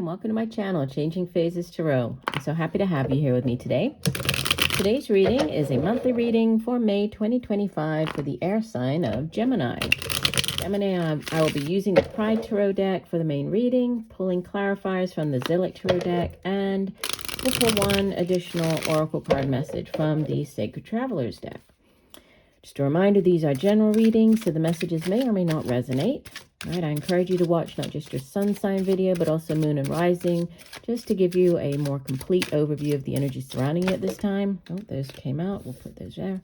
and welcome to my channel, Changing Phases Tarot. I'm so happy to have you here with me today. Today's reading is a monthly reading for May 2025 for the air sign of Gemini. Gemini, I will be using the Pride Tarot deck for the main reading, pulling clarifiers from the Zillich Tarot deck, and we'll pull one additional oracle card message from the Sacred Travelers deck. Just a reminder, these are general readings, so the messages may or may not resonate. All right, I encourage you to watch not just your sun sign video, but also moon and rising, just to give you a more complete overview of the energy surrounding you at this time. Oh, those came out. We'll put those there.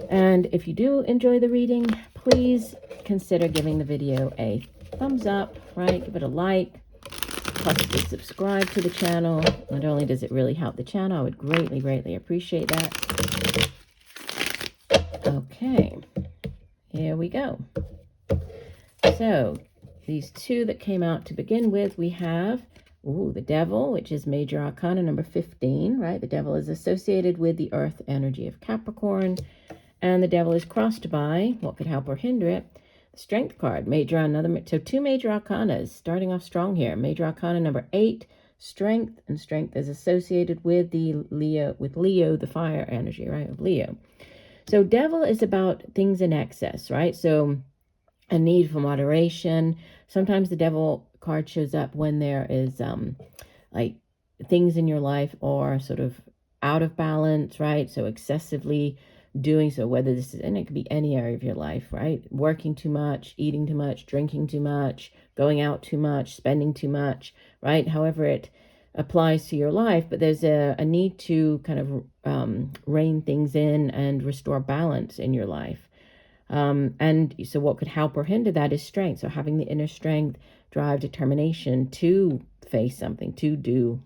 And if you do enjoy the reading, please consider giving the video a thumbs up, right? Give it a like, possibly subscribe to the channel. Not only does it really help the channel, I would greatly, greatly appreciate that. Okay, here we go. So these two that came out to begin with, we have the Devil, which is Major Arcana number 15, right? The Devil is associated with the Earth energy of Capricorn, and the Devil is crossed by what could help or hinder it. The Strength card, so two Major Arcanas, starting off strong here. Major Arcana number 8, Strength, and Strength is associated with Leo, the fire energy, right? Of Leo. So Devil is about things in excess, right? So a need for moderation. Sometimes the Devil card shows up when there is like things in your life are sort of out of balance, right? So excessively doing so, whether this is, and it could be any area of your life, right? Working too much, eating too much, drinking too much, going out too much, spending too much, right? However it applies to your life, but there's a need to kind of rein things in and restore balance in your life. And so what could help or hinder that is strength. So having the inner strength, drive, determination to face something, to do,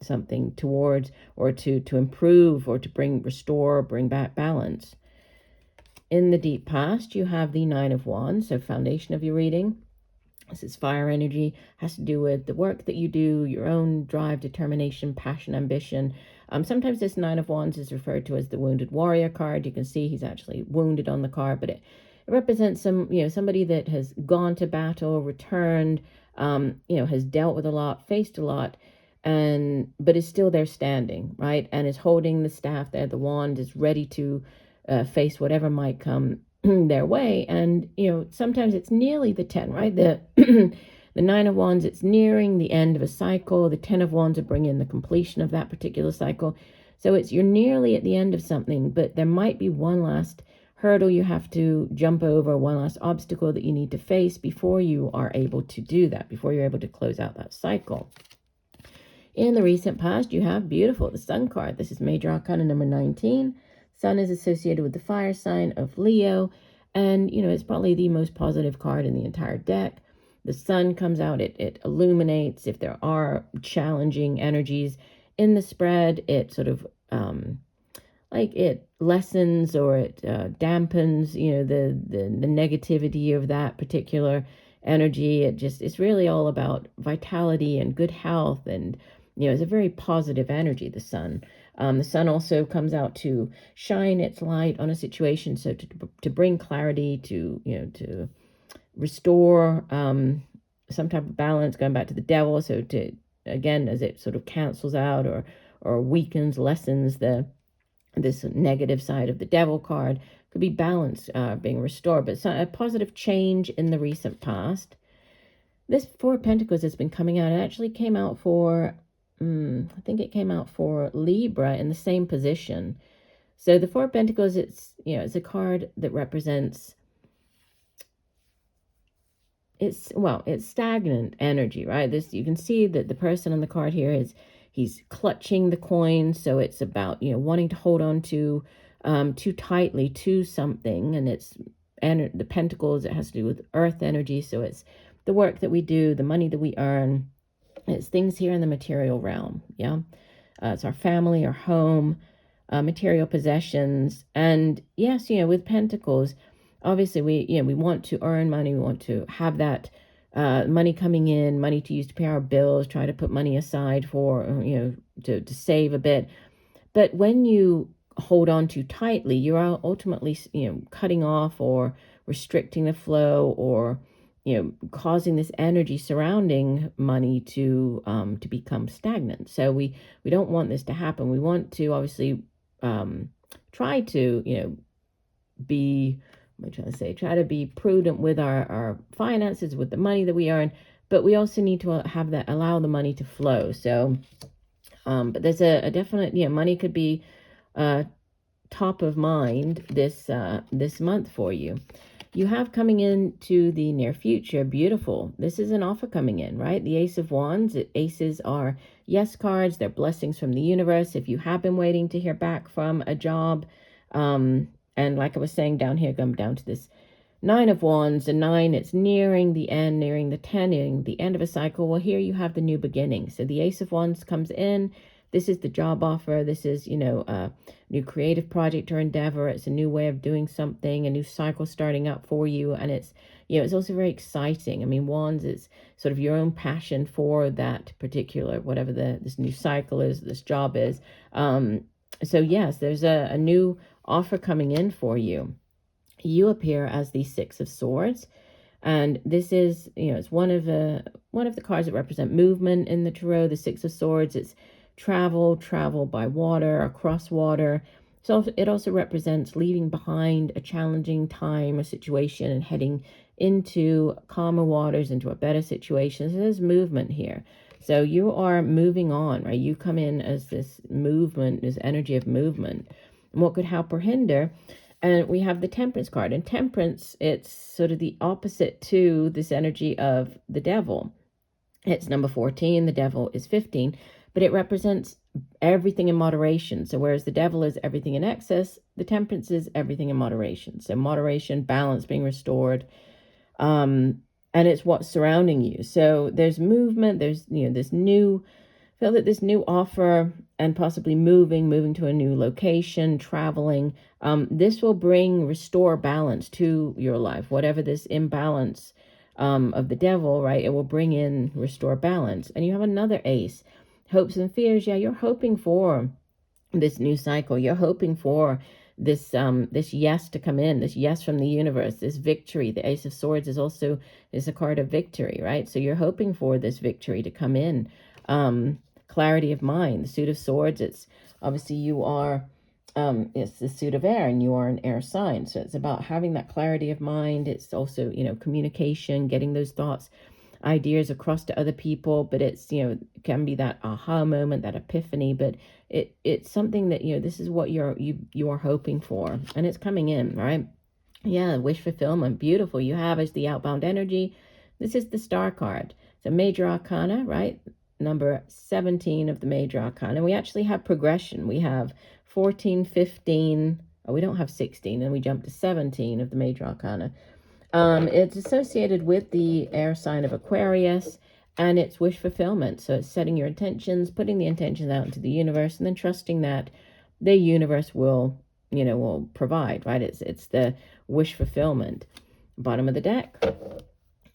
something towards, or to improve, or to bring back balance. In the deep past, you have the Nine of Wands, so foundation of your reading. This is fire energy, has to do with the work that you do, your own drive, determination, passion, ambition. Sometimes this Nine of Wands is referred to as the Wounded Warrior card. You can see he's actually wounded on the card, but it represents somebody that has gone to battle, returned, has dealt with a lot, faced a lot, but is still there standing, right? And is holding the staff there. The wand is ready to face whatever might come their way. And sometimes it's nearly the 10, right? The the Nine of Wands, it's nearing the end of a cycle. The 10 of Wands are bringing the completion of that particular cycle. So you're nearly at the end of something, but there might be one last hurdle you have to jump over, one last obstacle that you need to face before you are able to do that, before you're able to close out that cycle. In the recent past, you have beautiful, the Sun card. This is Major Arcana number 19. Sun is associated with the fire sign of Leo, and it's probably the most positive card in the entire deck. The sun comes out, it illuminates. If there are challenging energies in the spread, it sort of it lessens, or it dampens the negativity of that particular energy. It's really all about vitality and good health, and it's a very positive energy, the sun. The sun also comes out to shine its light on a situation, so to bring clarity, to restore some type of balance, going back to the Devil. So again, as it sort of cancels out or weakens, lessens this negative side of the Devil card, could be balance being restored, but a positive change in the recent past. This Four of Pentacles has been coming out. It actually came out for I think it came out for Libra in the same position. So the Four of Pentacles, it's a card that represents it's stagnant energy, right? You can see that the person on the card here he's clutching the coin. So it's about wanting to hold on to too tightly to something, and the Pentacles, it has to do with earth energy. So it's the work that we do, the money that we earn. It's things here in the material realm. It's our family, our home, material possessions. And yes, with Pentacles, obviously we want to earn money. We want to have that money coming in, money to use to pay our bills, try to put money aside for to save a bit. But when you hold on too tightly, you are ultimately cutting off or restricting the flow, or causing this energy surrounding money to become stagnant. So we don't want this to happen. We want to obviously try to, be, what am I trying to say, try to be prudent with our finances, with the money that we earn, but we also need to have that, allow the money to flow. So, but there's a definite, money could be top of mind this month for you. You have coming into the near future, beautiful. This is an offer coming in, right? The Ace of Wands. Aces are yes cards. They're blessings from the universe. If you have been waiting to hear back from a job, and like I was saying down here, come down to this Nine of Wands, and 9, it's nearing the end, nearing the 10, nearing the end of a cycle. Well, here you have the new beginning. So the Ace of Wands comes in. This is the job offer. This is, a new creative project or endeavor. It's a new way of doing something, a new cycle starting up for you. And it's, it's also very exciting. I mean, Wands is sort of your own passion for that particular, whatever this new cycle is, this job is. So yes, there's a new offer coming in for you. You appear as the Six of Swords. And this is, it's one of the cards that represent movement in the tarot. The Six of Swords, it's travel by water, across water. So it also represents leaving behind a challenging time or situation and heading into calmer waters, into a better situation. So there's movement here. So you are moving on, right? You come in as this movement, this energy of movement. And what could help or hinder? And we have the Temperance card. And Temperance, it's sort of the opposite to this energy of the Devil. It's number 14. The Devil is 15. But it represents everything in moderation. So whereas the Devil is everything in excess, the Temperance is everything in moderation. So moderation, balance being restored. And it's what's surrounding you. So there's movement. There's, this new... feel that this new offer and possibly moving to a new location, traveling, this will restore balance to your life. Whatever this imbalance of the Devil, right, it will bring in, restore balance. And you have another Ace, hopes and fears. Yeah, you're hoping for this new cycle. You're hoping for this yes to come in, this yes from the universe, this victory. The Ace of Swords is a card of victory, right? So you're hoping for this victory to come in. Clarity of mind. The Suit of Swords, it's obviously you are, it's the suit of air, and you are an air sign. So it's about having that clarity of mind. It's also, communication, getting those thoughts, ideas across to other people. But it's, it can be that aha moment, that epiphany. But it's something that, this is what you are hoping for, and it's coming in, right? Yeah, wish fulfillment. Beautiful. You have as the outbound energy. This is the Star card. It's a major arcana, right? Number 17 of the major arcana. We actually have progression. We have 14, 15. Oh, we don't have 16, and we jump to 17 of the major arcana. It's associated with the air sign of Aquarius, and it's wish fulfillment. So it's setting your intentions, putting the intentions out into the universe, and then trusting that the universe will provide, right? It's the wish fulfillment. Bottom of the deck.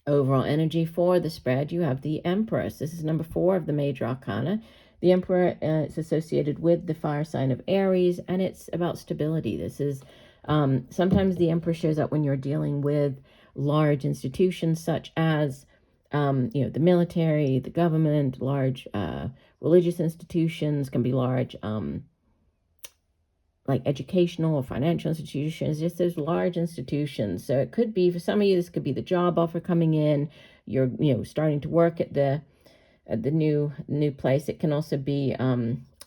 Overall energy for the spread, you have the Empress. This is number 4 of the major arcana. The Emperor, it's associated with the fire sign of Aries, and it's about stability. This is sometimes the Emperor shows up when you're dealing with large institutions such as the military, the government, large religious institutions, can be large like educational or financial institutions, just those large institutions. So it could be, for some of you, this could be the job offer coming in. You're, starting to work at the new place. It can also be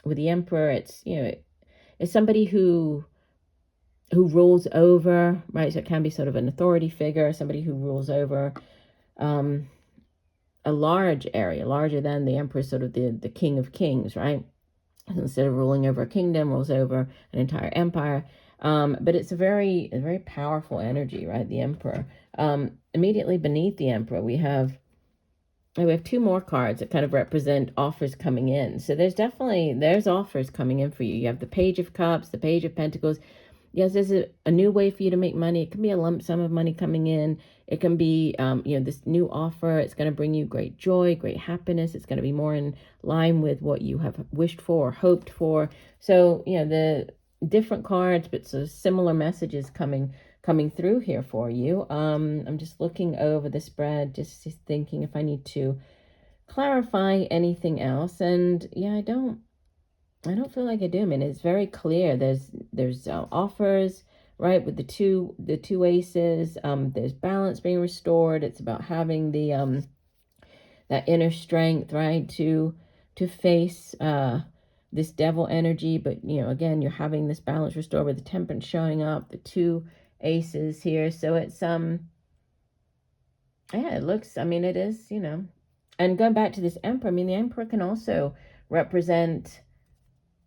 with the Emperor. It's, it's somebody who rules over, right? So it can be sort of an authority figure, somebody who rules over a large area, larger than the Emperor, sort of the King of Kings, right? Instead of ruling over a kingdom, rules over an entire empire. But it's a very powerful energy, right? The Emperor. Immediately beneath the Emperor, we have 2 more cards that kind of represent offers coming in. So there's offers coming in for you. You have the Page of Cups, the Page of Pentacles. Yes, there's a new way for you to make money. It can be a lump sum of money coming in. It can be, this new offer. It's going to bring you great joy, great happiness. It's going to be more in line with what you have wished for or hoped for. So, the different cards, but so similar messages coming coming through here for you. I'm just looking over the spread, just thinking if I need to clarify anything else. And yeah, I don't feel like I do. I mean, it's very clear. There's offers, right, with the two aces. There's balance being restored. It's about having the that inner strength, right, to face this devil energy. But you know, again, you're having this balance restored with the temperance showing up, the two aces here. So it's yeah, it looks, I mean, it is, you know. And going back to this emperor, I mean, the emperor can also represent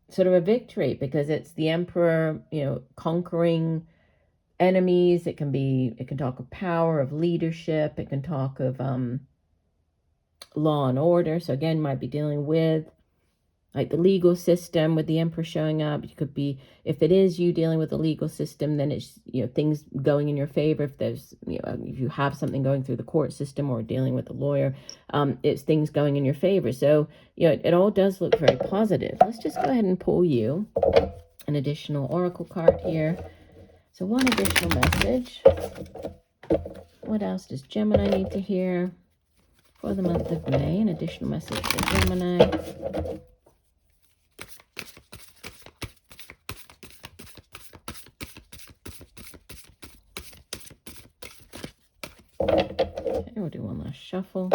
sort of a victory, because it's the emperor, you know, conquering enemies. It can talk of power, of leadership. It can talk of law and order. So again, you might be dealing with like the legal system with the emperor showing up. You could be, if it is you dealing with the legal system, then it's, you know, things going in your favor. If there's, you know, if you have something going through the court system or dealing with a lawyer, it's things going in your favor. So, you know, it all does look very positive. Let's just go ahead and pull you an additional oracle card here. So one additional message. What else does Gemini need to hear for the month of May? An additional message for Gemini. Okay, we'll do one last shuffle.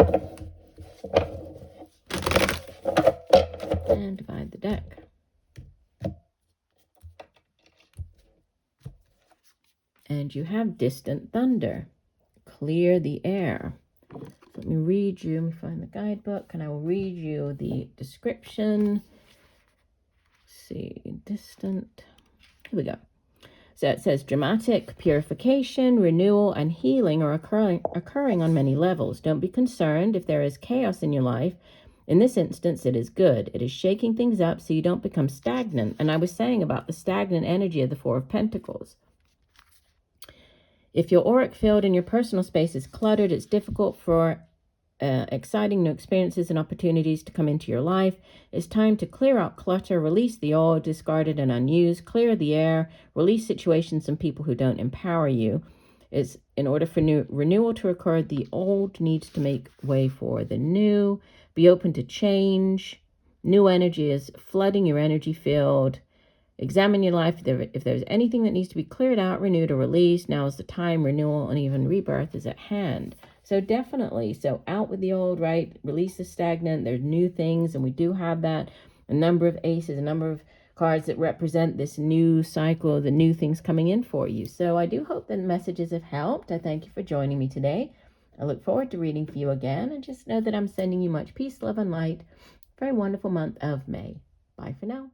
And divide the deck. And you have distant thunder. Clear the air. Let me read you, let me find the guidebook, and I will read you the description. Let's see, distant. Here we go. So it says dramatic purification, renewal, and healing are occurring on many levels. Don't be concerned if there is chaos in your life. In this instance, it is good. It is shaking things up so you don't become stagnant. And I was saying about the stagnant energy of the Four of Pentacles. If your auric field in your personal space is cluttered, it's difficult for exciting new experiences and opportunities to come into your life. It's time to clear out clutter, release the old, discarded, and unused, clear the air, release situations and people who don't empower you. It's in order for renewal to occur, the old needs to make way for the new. Be open to change. New energy is flooding your energy field. Examine your life. If there's anything that needs to be cleared out, renewed, or released, now is the time. Renewal and even rebirth is at hand. So definitely, so out with the old, right? Release the stagnant. There's new things, and we do have that. A number of aces, a number of cards that represent this new cycle, the new things coming in for you. So I do hope that messages have helped. I thank you for joining me today. I look forward to reading for you again, and just know that I'm sending you much peace, love, and light for a wonderful month of May. Bye for now.